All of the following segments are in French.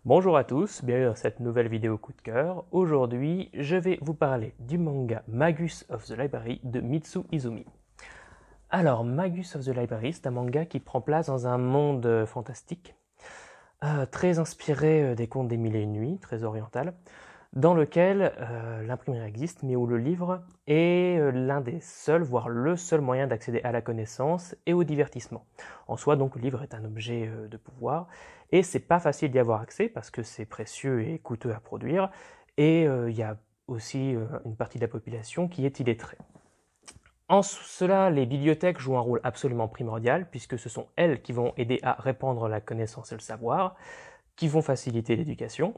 Bonjour à tous, bienvenue dans cette nouvelle vidéo coup de cœur. Aujourd'hui, je vais vous parler du manga Magus of the Library de Mitsu Izumi. Alors, Magus of the Library, c'est un manga qui prend place dans un monde fantastique, très inspiré des contes des Mille et une nuits, très oriental, dans lequel l'imprimerie existe, mais où le livre est l'un des seuls, voire le seul moyen d'accéder à la connaissance et au divertissement. En soi, donc, le livre est un objet de pouvoir, et c'est pas facile d'y avoir accès parce que c'est précieux et coûteux à produire, et il y a aussi une partie de la population qui est illettrée. En cela, les bibliothèques jouent un rôle absolument primordial, puisque ce sont elles qui vont aider à répandre la connaissance et le savoir, qui vont faciliter l'éducation,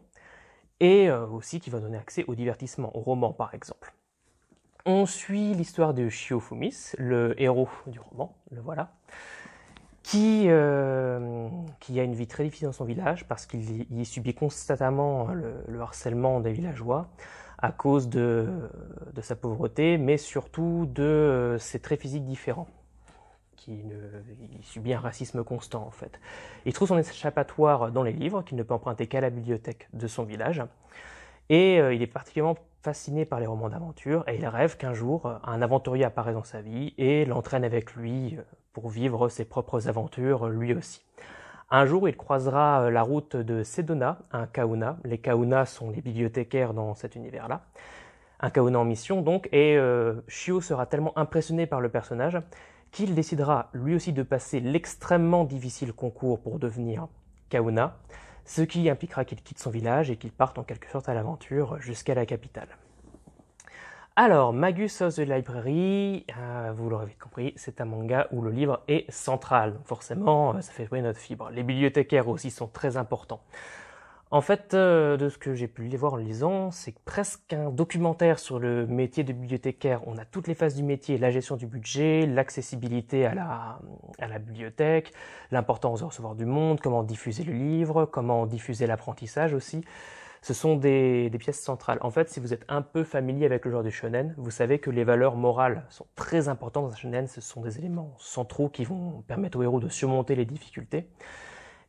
et aussi qui va donner accès au divertissement, au roman par exemple. On suit l'histoire de Shio Fumis, le héros du roman, le voilà, qui a une vie très difficile dans son village parce qu'il y subit constamment le harcèlement des villageois à cause de sa pauvreté, mais surtout de ses traits physiques différents. Il subit un racisme constant en fait. Il trouve son échappatoire dans les livres qu'il ne peut emprunter qu'à la bibliothèque de son village, et il est particulièrement fasciné par les romans d'aventure, et il rêve qu'un jour un aventurier apparaît dans sa vie et l'entraîne avec lui pour vivre ses propres aventures lui aussi. Un jour, il croisera la route de Sedona, un Kahuna. Les Kahuna sont les bibliothécaires dans cet univers-là. Un Kahuna en mission donc, et Shio sera tellement impressionné par le personnage qu'il décidera lui aussi de passer l'extrêmement difficile concours pour devenir Kahuna, ce qui impliquera qu'il quitte son village et qu'il parte en quelque sorte à l'aventure jusqu'à la capitale. Alors, Magus of the Library, vous l'aurez vite compris, c'est un manga où le livre est central. Donc forcément, ça fait jouer notre fibre. Les bibliothécaires aussi sont très importants. En fait, de ce que j'ai pu voir en lisant, c'est presque un documentaire sur le métier de bibliothécaire. On a toutes les phases du métier, la gestion du budget, l'accessibilité à la bibliothèque, l'importance de recevoir du monde, comment diffuser le livre, comment diffuser l'apprentissage aussi. Ce sont des pièces centrales. En fait, si vous êtes un peu familier avec le genre du shonen, vous savez que les valeurs morales sont très importantes dans un shonen. Ce sont des éléments centraux qui vont permettre au héros de surmonter les difficultés.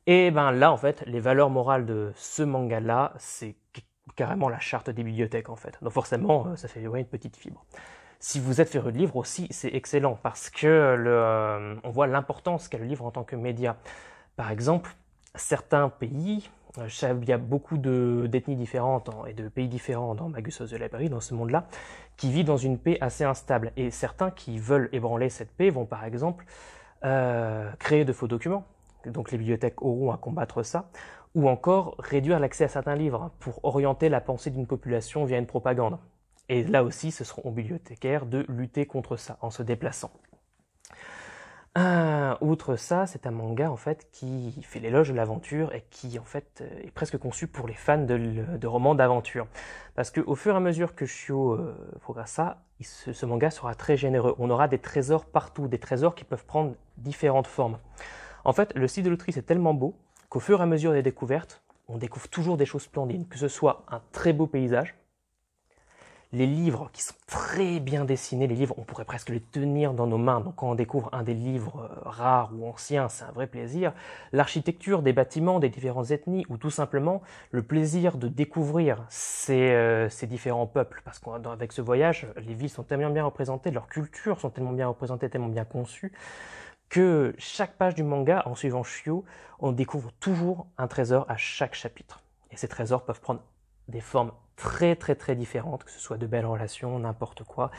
Et ben là, en fait, les valeurs morales de ce manga-là, c'est carrément la charte des bibliothèques, en fait. Donc forcément, ça fait une petite fibre. Si vous êtes féru de livres aussi, c'est excellent, parce que on voit l'importance qu'a le livre en tant que média. Par exemple, certains pays, il y a beaucoup d'ethnies différentes et de pays différents dans Magus of the Library, dans ce monde-là, qui vivent dans une paix assez instable. Et certains qui veulent ébranler cette paix vont par exemple créer de faux documents. Donc les bibliothèques auront à combattre ça, ou encore réduire l'accès à certains livres pour orienter la pensée d'une population via une propagande. Et là aussi, ce seront aux bibliothécaires de lutter contre ça en se déplaçant. Outre ça, c'est un manga en fait qui fait l'éloge de l'aventure et qui en fait est presque conçu pour les fans de romans d'aventure. Parce qu'au fur et à mesure que Shio progressera, ce manga sera très généreux. On aura des trésors partout, des trésors qui peuvent prendre différentes formes. En fait, le style de l'autrice est tellement beau qu'au fur et à mesure des découvertes, on découvre toujours des choses splendides, que ce soit un très beau paysage, les livres qui sont très bien dessinés, les livres, on pourrait presque les tenir dans nos mains, donc quand on découvre un des livres rares ou anciens, c'est un vrai plaisir. L'architecture des bâtiments, des différentes ethnies, ou tout simplement le plaisir de découvrir ces différents peuples, parce qu'avec ce voyage, les villes sont tellement bien représentées, leurs cultures sont tellement bien représentées, tellement bien conçues, que chaque page du manga, en suivant Shio, on découvre toujours un trésor à chaque chapitre. Et ces trésors peuvent prendre des formes très très très différentes, que ce soit de belles relations, n'importe quoi.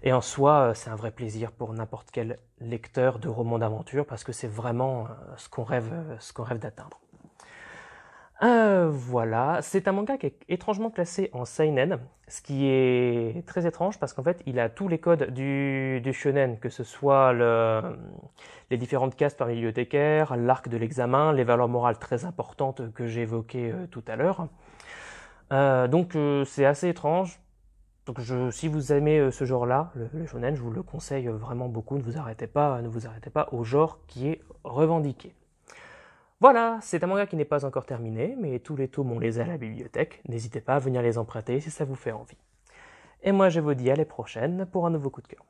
Et en soi, c'est un vrai plaisir pour n'importe quel lecteur de romans d'aventure, parce que c'est vraiment ce qu'on rêve d'atteindre. Voilà, c'est un manga qui est étrangement classé en seinen, ce qui est très étrange parce qu'en fait il a tous les codes du shonen, que ce soit les différentes castes par bibliothécaire, l'arc de l'examen, les valeurs morales très importantes que j'ai évoquées tout à l'heure. Donc c'est assez étrange. Donc si vous aimez ce genre-là, le shonen, je vous le conseille vraiment beaucoup. Ne vous arrêtez pas au genre qui est revendiqué. Voilà, c'est un manga qui n'est pas encore terminé, mais tous les tomes on les a à la bibliothèque. N'hésitez pas à venir les emprunter si ça vous fait envie. Et moi je vous dis à la prochaine pour un nouveau coup de cœur.